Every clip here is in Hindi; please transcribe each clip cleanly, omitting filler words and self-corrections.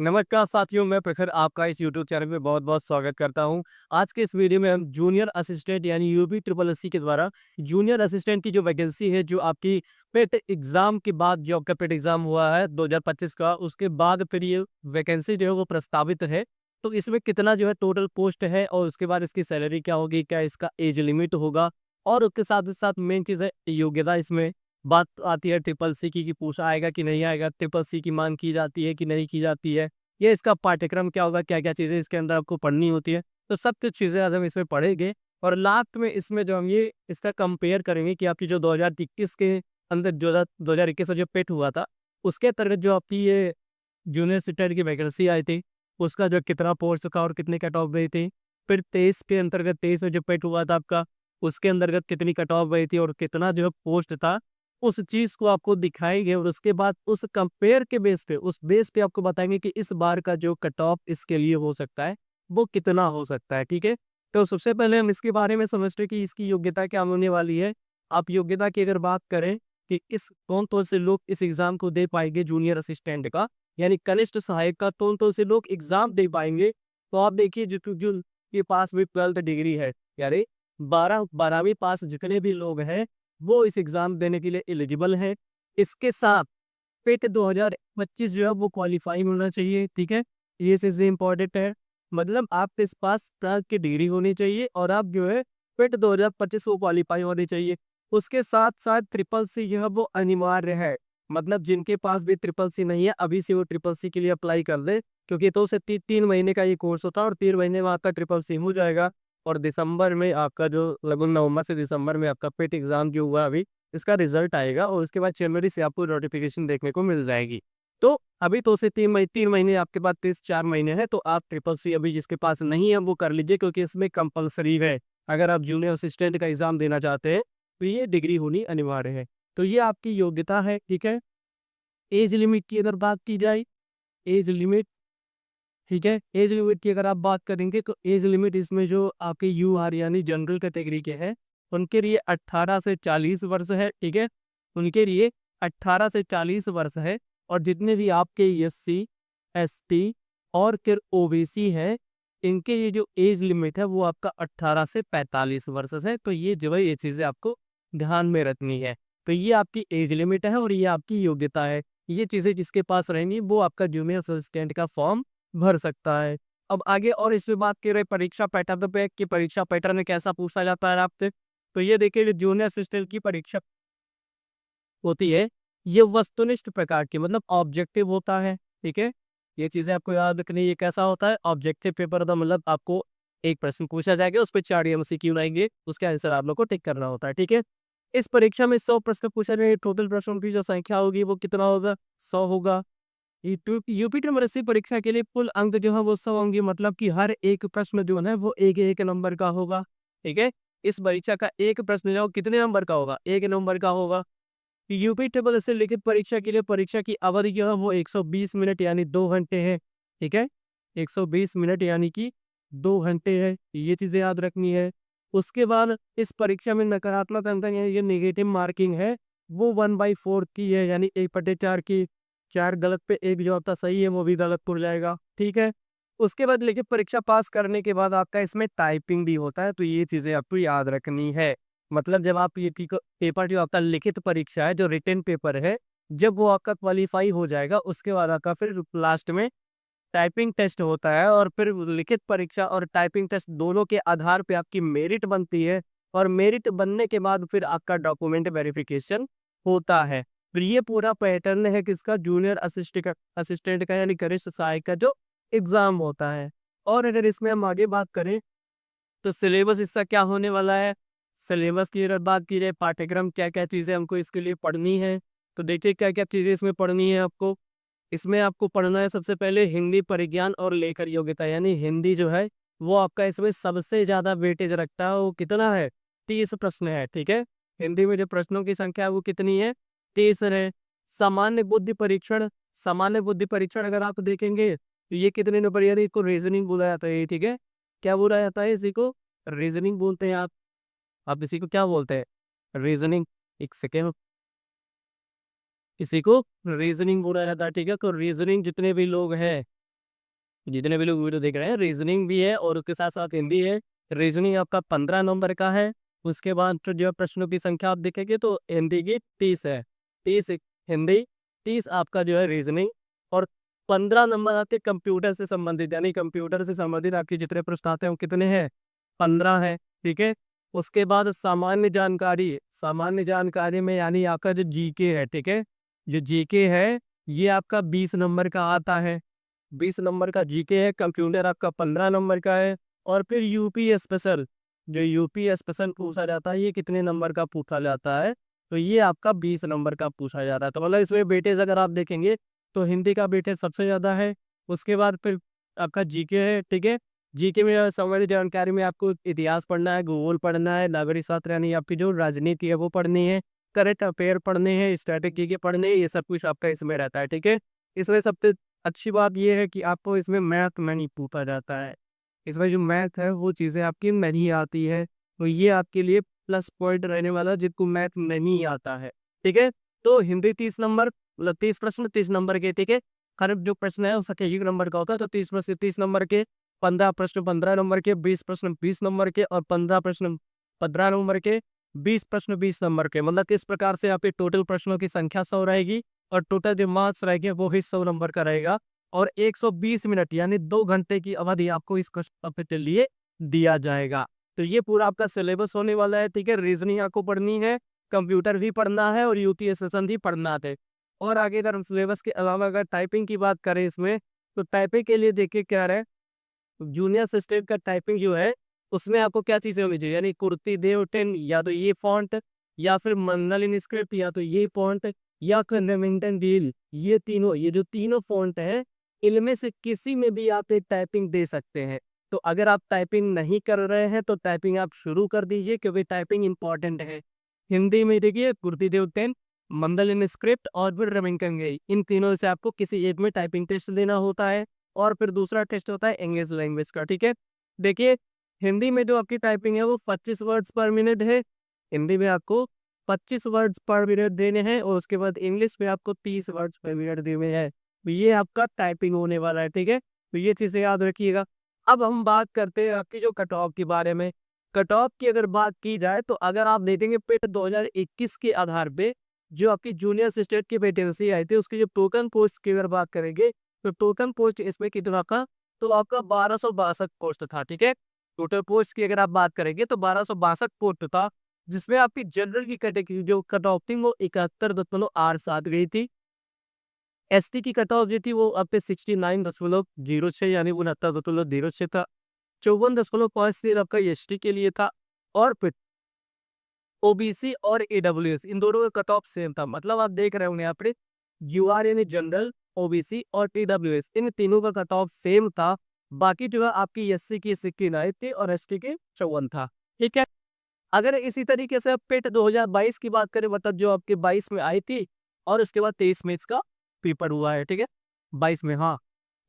नमस्कार साथियों, मैं प्रखर आपका इस यूट्यूब चैनल में बहुत-बहुत स्वागत करता हूं। आज के इस वीडियो में हम जूनियर असिस्टेंट यानी यूपी ट्रिपल एससी के द्वारा जूनियर असिस्टेंट की जो वैकेंसी है, जो आपकी पेट एग्ज़ाम के बाद जो आपका पेट एग्ज़ाम हुआ है 2025 का, उसके बाद फिर ये वैकेंसी जो है वो प्रस्तावित है। तो इसमें कितना जो है टोटल पोस्ट है और उसके बाद इसकी सैलरी क्या होगी, क्या इसका एज लिमिट होगा और उसके साथ ही साथ मेन चीज़ है योग्यता। इसमें बात आती है ट्रिपल सी की कि पूछा आएगा कि नहीं आएगा, ट्रिपल सी की माँग की जाती है कि नहीं की जाती है, ये इसका पाठ्यक्रम क्या होगा, क्या-क्या चीज़ें इसके अंदर आपको पढ़नी होती है। तो सब कुछ चीज़ें आज हम इसमें पढ़ेंगे और लास्ट में इसमें जो हम ये इसका कंपेयर करेंगे कि आपकी जो 2021 के अंदर जो 2021 में जो पेट हुआ था, उसके अंतर्गत जो आपकी ये जूनियर असिस्टेंट की वैकेंसी आई थी, उसका जो कितना पोस्ट था और कितनी कट ऑफ गई थी। फिर 23 के अंतर्गत 23 में जो पेट हुआ था आपका, उसके अंतर्गत कितनी कट ऑफ गई थी और कितना जो है पोस्ट था, उस चीज़ को आपको दिखाएँगे और उसके बाद उस कंपेयर के बेस पे, उस बेस पे आपको बताएँगे कि इस बार का जो कट ऑफ इसके लिए हो सकता है, वो कितना हो सकता है, ठीक है? तो सबसे पहले हम इसके बारे में समझते हैं कि इसकी योग्यता क्या होने वाली है। आप योग्यता की अगर बात करें कि इस कौन-कौन से लोग इस एग्ज़ाम को दे पाएँगे जूनियर असिस्टेंट का, यानी कनिष्ठ सहायक का कौन-कौन से लोग एग्ज़ाम दे पाएँगे। तो आप देखिए जो के पास भी 12th डिग्री है, यानी 12वीं पास जितने भी लोग हैं, वो इस एग्ज़ाम देने के लिए एलिजिबल हैं। इसके साथ पेट 2025 जो है वो क्वालीफाई होना चाहिए, ठीक है? ये चीज़ें इम्पोर्टेंट है। मतलब आपके पास 12th की डिग्री होनी चाहिए और आप जो है पेट 2025 को क्वालीफाई होनी चाहिए। उसके साथ-साथ ट्रिपल सी जो है वो अनिवार्य है। मतलब जिनके पास भी ट्रिपल सी नहीं है, अभी से वो ट्रिपल सी के लिए अप्लाई कर दें, क्योंकि तो से 3 महीने का ये कोर्स होता है और 3 महीने में आपका ट्रिपल सी हो जाएगा और दिसंबर में आपका जो लगभग नवंबर से दिसंबर में आपका पेट एग्ज़ाम जो हुआ अभी, इसका रिज़ल्ट आएगा और उसके बाद जनवरी से आपको नोटिफ़िकेशन देखने को मिल जाएगी। तो अभी तो से 3 महीने आपके पास 3-4 महीने हैं, तो आप ट्रिपल सी अभी जिसके पास नहीं है वो कर लीजिए, क्योंकि इसमें कंपल्सरी है। अगर आप जूनियर असिस्टेंट का एग्ज़ाम देना चाहते हैं, तो ये डिग्री होनी अनिवार्य है। तो ये आपकी योग्यता है, ठीक है? एज लिमिट की अगर बात की जाए, एज लिमिट, ठीक है? एज लिमिट की अगर आप बात करेंगे तो एज लिमिट इसमें जो आपके यूआर यानी जनरल कैटेगरी के हैं, उनके लिए 18 से 40 वर्ष है, ठीक है? उनके लिए 18 से 40 वर्ष है और जितने भी आपके एससी, एसटी और फिर ओबीसी हैं, इनके ये जो एज लिमिट है वो आपका 18 से 45 वर्ष है। तो ये जो है ये चीज़ें आपको ध्यान में रखनी है। तो ये आपकी एज लिमिट है और ये आपकी योग्यता है। ये चीज़ें जिसके पास रहेंगी वो आपका जूनियर असिस्टेंट का फॉर्म भर सकता है। अब आगे और इसमें बात करें परीक्षा पैटर्न पे कि परीक्षा पैटर्न में कैसा पूछा जाता है आपसे, तो ये देखिए जो जूनियर असिस्टेंट की परीक्षा होती है, ये वस्तुनिष्ठ प्रकार की मतलब ऑब्जेक्टिव होता है, ठीक है? ये चीज़ें आपको याद रखनी है, ये कैसा होता है ऑब्जेक्टिव पेपर का मतलब आपको एक प्रश्न पूछा जाएगा, उसपे 4 एमसीक्यू रहेंगे, उसके आंसर आप लोग को टिक करना होता है, ठीक है? इस परीक्षा में 100 प्रश्न पूछा जाएगा, टोटल प्रश्नों की जो संख्या होगी वो कितना होगा? 100 होगा। यूपी यूपीट्रिपलएससी परीक्षा के लिए कुल अंक जो है वो 100 होंगे, मतलब कि हर एक प्रश्न जो है वो 1-1 नंबर का होगा, ठीक है? इस परीक्षा का एक प्रश्न जो है वो कितने नंबर का होगा? 1 नंबर का होगा। यूपी ट्रिपल एससी लिखित परीक्षा के लिए परीक्षा की अवधि जो है वो 120 मिनट यानी 2 घंटे है, ठीक है? 120 मिनट यानी कि 2 घंटे है, ये चीज़ें याद रखनी है। उसके बाद इस परीक्षा में नकारात्मक अंक यानी ये नेगेटिव मार्किंग है, वो 1/4 की है, यानी 1/4 की। 4 गलत पे 1 जो आपका सही है वो भी गलत हो जाएगा, ठीक है? उसके बाद लिखित परीक्षा पास करने के बाद आपका इसमें टाइपिंग भी होता है, तो ये चीज़ें आपको याद रखनी है। मतलब जब आप ये पेपर जो आपका लिखित परीक्षा है, जो रिटन पेपर है, जब वो आपका क्वालीफाई हो जाएगा, उसके बाद आपका फिर लास्ट में टाइपिंग टेस्ट होता है और फिर लिखित परीक्षा और टाइपिंग टेस्ट दोनों के आधार पे आपकी मेरिट बनती है और मेरिट बनने के बाद फिर आपका डॉक्यूमेंट वेरिफिकेशन होता है। फिर ये पूरा पैटर्न है किसका जूनियर असिस्टेंट का यानी कनिष्ठ सहायक का जो एग्ज़ाम होता है। और अगर इसमें हम आगे बात करें तो सिलेबस इसका क्या होने वाला है? सिलेबस की अगर बात की जाए, पाठ्यक्रम क्या-क्या चीज़ें हमको इसके लिए पढ़नी है, तो देखिए क्या-क्या चीज़ें इसमें पढ़नी है आपको। इसमें आपको पढ़ना है सबसे पहले हिंदी परिज्ञान और लेखन योग्यता, यानी हिंदी जो है वो आपका इसमें सबसे ज़्यादा वेटेज रखता है, वो कितना है? 30 प्रश्न है, ठीक है? हिंदी में जो प्रश्नों की संख्या है वो कितनी है? 30 है। सामान्य बुद्धि परीक्षण अगर आप देखेंगे, तो ये कितने नंबर यानी इसको रीज़निंग बोला जाता है, ठीक है? क्या बोला जाता है इसी को? रीज़निंग बोलते हैं आप। आप इसी को क्या बोलते हैं? रीज़निंग। एक सेकंड, इसी को रीज़निंग बोला जाता है, ठीक है? तो रीज़निंग जितने भी लोग हैं जितने भी लोग वीडियो देख रहे हैं, रीजनिंग भी है और उसके साथ साथ हिंदी है। रीजनिंग आपका 15 नंबर का है। उसके बाद फिर जो है प्रश्नों की संख्या आप देखेंगे तो हिंदी की 30 है। 30 हिंदी, 30 आपका जो है रीजनिंग, और 15 नंबर आपके कंप्यूटर से संबंधित, यानी कंप्यूटर से संबंधित आपके जितने प्रश्न आते हैं वो कितने हैं, 15 है। ठीक है। उसके बाद सामान्य जानकारी में यानी आपका जो जीके है, ठीक है, जो जीके है ये आपका 20 नंबर का आता है। 20 नंबर का जीके है। कंप्यूटर आपका 15 नंबर का है। और फिर यूपी स्पेशल, जो यूपी स्पेशल पूछा जाता है, ये कितने नंबर का पूछा जाता है, तो ये आपका 20 नंबर का पूछा जाता है। तो मतलब इसमें वेटेज अगर आप देखेंगे तो हिंदी का वेटेज सबसे ज़्यादा है। उसके बाद फिर आपका जीके है। ठीक है। जीके में सामान्य जानकारी में आपको इतिहास पढ़ना है, भूगोल पढ़ना है, नागरिक शास्त्र यानी आपकी जो राजनीति है वो पढ़नी है, करंट अफेयर पढ़ने हैं, स्ट्रैटेजी के पढ़ने हैं, ये सब कुछ आपका इसमें रहता है। ठीक है। इसमें सबसे अच्छी बात ये है कि आपको इसमें मैथ में नहीं पूछा जाता है। इसमें जो मैथ है वो चीज़ें आपकी नहीं आती है, तो ये आपके लिए प्लस पॉइंट रहने वाला, जिनको मैथ नहीं आता है। ठीक है। तो हिंदी 30 नंबर, मतलब 30 प्रश्न 30 नंबर के। ठीक है। हर जो प्रश्न है उसका 1 नंबर का होता है, तो 30 प्रश्न 30 नंबर के, 15 प्रश्न 15 नंबर के, 20 प्रश्न 20 नंबर के, और 15 प्रश्न 15 नंबर के, 20 प्रश्न 20 नंबर के। मतलब किस प्रकार से आपके टोटल प्रश्नों की संख्या 100 रहेगी, और टोटल जो मार्क्स रहेंगे वो ही 100 नंबर का रहेगा। और 120 मिनट यानी 2 घंटे की अवधि आपको इस क्वेश्चन पेपर के लिए दिया जाएगा। तो ये पूरा आपका सिलेबस होने वाला है। ठीक है। रीजनिंग आपको पढ़नी है, कंप्यूटर भी पढ़ना है, और यूपीएससी सेशन भी पढ़ना है। और आगे अगर हम सिलेबस के अलावा अगर टाइपिंग की बात करें इसमें, तो टाइपिंग के लिए देखिए क्या है, जूनियर असिस्टेंट का टाइपिंग जो है उसमें आपको क्या चीजें होनी चाहिए, यानी कुर्ती देव 10, या तो ये फॉन्ट, या फिर मंडल इन स्क्रिप्ट, या तो ये फॉन्ट, या फिर रेमिंगटन डील, ये तीनों, ये जो तीनों फॉन्ट है, इनमें से किसी में भी आप एक टाइपिंग दे सकते हैं। तो अगर आप टाइपिंग नहीं कर रहे हैं तो टाइपिंग आप शुरू कर दीजिए, क्योंकि टाइपिंग इंपॉर्टेंट है। हिंदी में देखिए कुर्ती देव 10, मंडल इन स्क्रिप्ट, और फिर रेमिंगटन गई, इन तीनों से आपको किसी एक में टाइपिंग टेस्ट देना होता है। और फिर दूसरा टेस्ट होता है इंग्लिश लैंग्वेज का। ठीक है। देखिए हिंदी में जो आपकी टाइपिंग है वो 25 वर्ड्स पर मिनट है। हिंदी में आपको 25 वर्ड्स पर मिनट देने हैं, और उसके बाद इंग्लिश में आपको 30 वर्ड्स पर मिनट देने हैं। तो ये आपका टाइपिंग होने वाला है। ठीक है। तो ये चीज़ें याद रखिएगा। अब हम बात करते हैं आपकी जो कट ऑफ के बारे में। कट ऑफ की अगर बात की जाए तो अगर आप देखेंगे पेट 2021 के आधार पे जो आपकी जूनियर असिस्टेंट की वैकेंसी आई थी, उसकी जो टोकन पोस्ट की अगर बात करेंगे, तो टोकन पोस्ट इसमें कितना था, तो आपका 1262 पोस्ट था। ठीक है। टोटल पोस्ट की अगर आप बात करेंगे तो 1262 पोस्ट था, जिसमें आपकी जनरल की कैटेगरी जो कट ऑफ थी वो 71.87 गई थी। एसटी की कट ऑफ जो थी वो आपके 69.06 यानी 69.06 था। 54.53 आपका एसटी के लिए था। और फिर ओबीसी और ईडब्ल्यूएस, इन दोनों का कट ऑफ सेम था। मतलब आप देख रहे होंगे यहाँ पे यूआर यानी जनरल, ओबीसी और ईडब्ल्यूएस, इन तीनों का कट ऑफ सेम था। बाकी जो है आपकी एससी की 69 थी और एसटी की 54 था। ठीक है। अगर इसी तरीके से आप पेट 2022 की बात करें, मतलब जो आपके 22 में आई थी, और उसके बाद 23 में इसका पेपर हुआ है। ठीक है। 22 में, हाँ,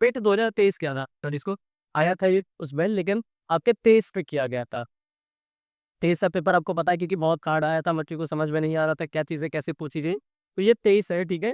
पेट 2023 क्या था तो जिसको आया था ये उसमें, लेकिन आपके 23 पे किया गया था। 23 का पेपर आपको पता है, क्योंकि बहुत हार्ड आया था, बच्चे को समझ में नहीं आ रहा था क्या चीज़ें कैसे पूछी जाए। तो ये 23 है। ठीक है।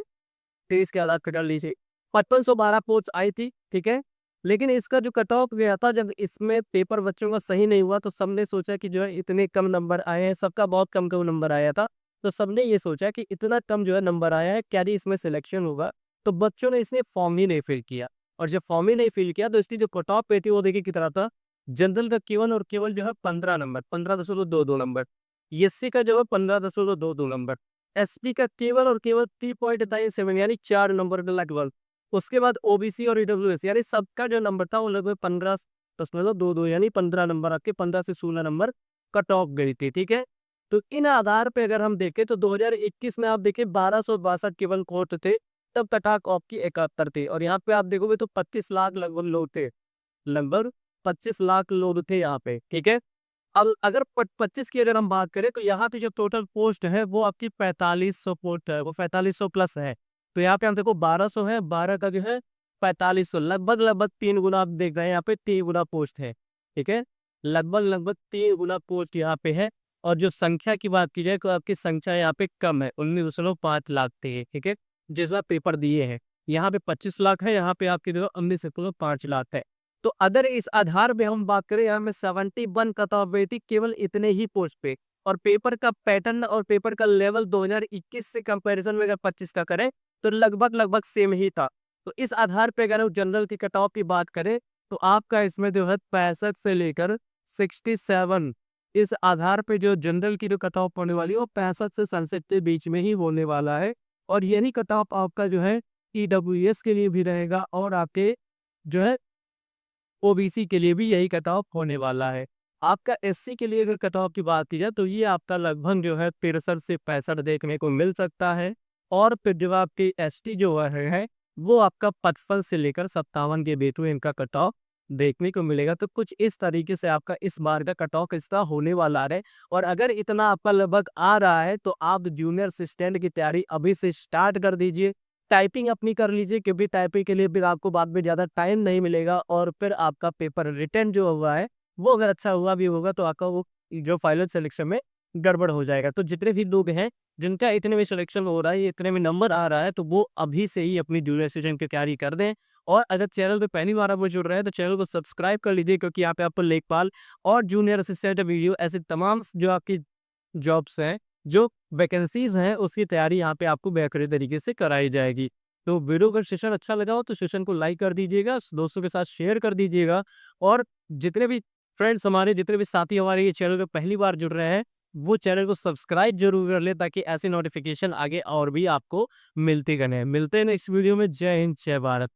23 के आधार कर लीजिए। 5512 पोस्ट आई थी। ठीक है। लेकिन इसका जो कट ऑफ गया था, जब इसमें पेपर बच्चों का सही नहीं हुआ तो सबने सोचा कि जो है इतने कम नंबर आए हैं, सबका बहुत कम कम नंबर आया था, तो सबने ये सोचा कि इतना कम जो है नंबर आया है, क्या नहीं इसमें सिलेक्शन होगा। तो बच्चों ने इसने फॉर्म ही नहीं फिल किया, और जब फॉर्म ही नहीं फिल किया तो इसकी जो कट ऑफ पे थी वो देखिए कितना था। जनरल का केवल और केवल जो है 15 नंबर, 15.22 नंबर। एससी का जो है 15.22 नंबर। एसपी का केवल और केवल 3.97 यानी 4 नंबर के लगभग। उसके बाद ओबीसी और ईडब्ल्यूएस यानी सबका जो नंबर था वो लगभग 15.22 यानी 15 नंबर आपके, 15 से 16 नंबर कट ऑफ गई थी। ठीक है। तो इन आधार पे अगर हम देखें तो 2021 में आप देखिए 1262 केवल कोर्ट थे, तब कट ऑफ की 71 थे, और यहाँ पे आप देखोगे तो 25 लाख लगभग लोग थे, लगभग 25 लाख लोग थे यहाँ पे। ठीक है। अब अगर 25 की अगर हम बात करें तो यहाँ पे जो टोटल पोस्ट है वो आपकी 4500 पोस्ट है, वो 4500 प्लस है। तो यहाँ पे हम देखो 1200 है, 12 का जो है 4500, लगभग लगभग 3 गुना आप देख रहे हैं, यहाँ पे 3 गुना पोस्ट है। ठीक है। लगभग लगभग 3 गुना पोस्ट यहाँ पे है। और जो संख्या की बात की जाए तो आपकी संख्या यहाँ पे कम है, 19.5 लाख थी। ठीक है। जिस बार पेपर दिए हैं, यहाँ पे 25 लाख है, यहाँ पे आपकी जो 19.5 लाख है। तो अगर इस आधार पे हम बात करें, यहाँ में 71 कट ऑफ गई थी केवल इतने ही पोस्ट पे। और पेपर का पैटर्न और पेपर का लेवल 2021 से कंपैरिजन में अगर 25 का करें तो लगभग सेम ही था। तो इस आधार पे अगर हम जनरल की कट ऑफ की बात करें तो आपका इसमें जो है 65 से लेकर 67, इस आधार पे जो जनरल की जो कट ऑफ होने वाली है वो 65 से 67 के बीच में ही होने वाला है। और यही कट ऑफ आपका जो है ईडब्ल्यूएस के लिए भी रहेगा और आपके जो है ओबीसी के लिए भी यही कट ऑफ होने वाला है। आपका एससी के लिए अगर कट ऑफ की बात की जाए तो ये आपका लगभग जो है 63 से 65 देखने को मिल सकता है। और फिर जो आपकी एसटी जो है वो आपका 55 से लेकर 57 के बीच में इनका कट ऑफ देखने को मिलेगा। तो कुछ इस तरीके से आपका इस बार का कट ऑफ इसका होने वाला है। और अगर इतना आपका लगभग आ रहा है तो आप जूनियर असिस्टेंट की तैयारी अभी से स्टार्ट कर दीजिए। टाइपिंग अपनी कर लीजिए क्योंकि टाइपिंग के लिए फिर आपको बाद में ज़्यादा टाइम नहीं मिलेगा और फिर आपका पेपर रिटन जो हुआ है वो अगर अच्छा हुआ भी होगा तो आपका वो जो फाइनल सिलेक्शन में गड़बड़ हो जाएगा। तो जितने भी लोग हैं जिनका इतने में सिलेक्शन हो रहा है, इतने में नंबर आ रहा है, तो वो अभी से ही अपनी जूनियर असिस्टेंट की तैयारी कर दें। और अगर चैनल पे पहली बार आप वो जुड़ रहे हैं तो चैनल को सब्सक्राइब कर लीजिए क्योंकि यहाँ पे आपको लेखपाल और जूनियर असिस्टेंट वीडियो ऐसे तमाम जो आपकी जॉब्स हैं, जो वैकेंसीज़ हैं, उसकी तैयारी यहाँ पे आपको बेहतरीन तरीके से कराई जाएगी। तो वीडियो अगर सेशन अच्छा लगा हो तो सेशन को लाइक कर दीजिएगा, दोस्तों के साथ शेयर कर दीजिएगा। और जितने भी फ्रेंड्स हमारे, जितने भी साथी हमारे ये चैनल पे पहली बार जुड़ रहे हैं, वो चैनल को सब्सक्राइब ज़रूर कर लें ताकि ऐसी नोटिफ़िकेशन आगे और भी आपको मिलती रहें। मिलते हैं नेक्स्ट वीडियो में। जय हिंद, जय भारत।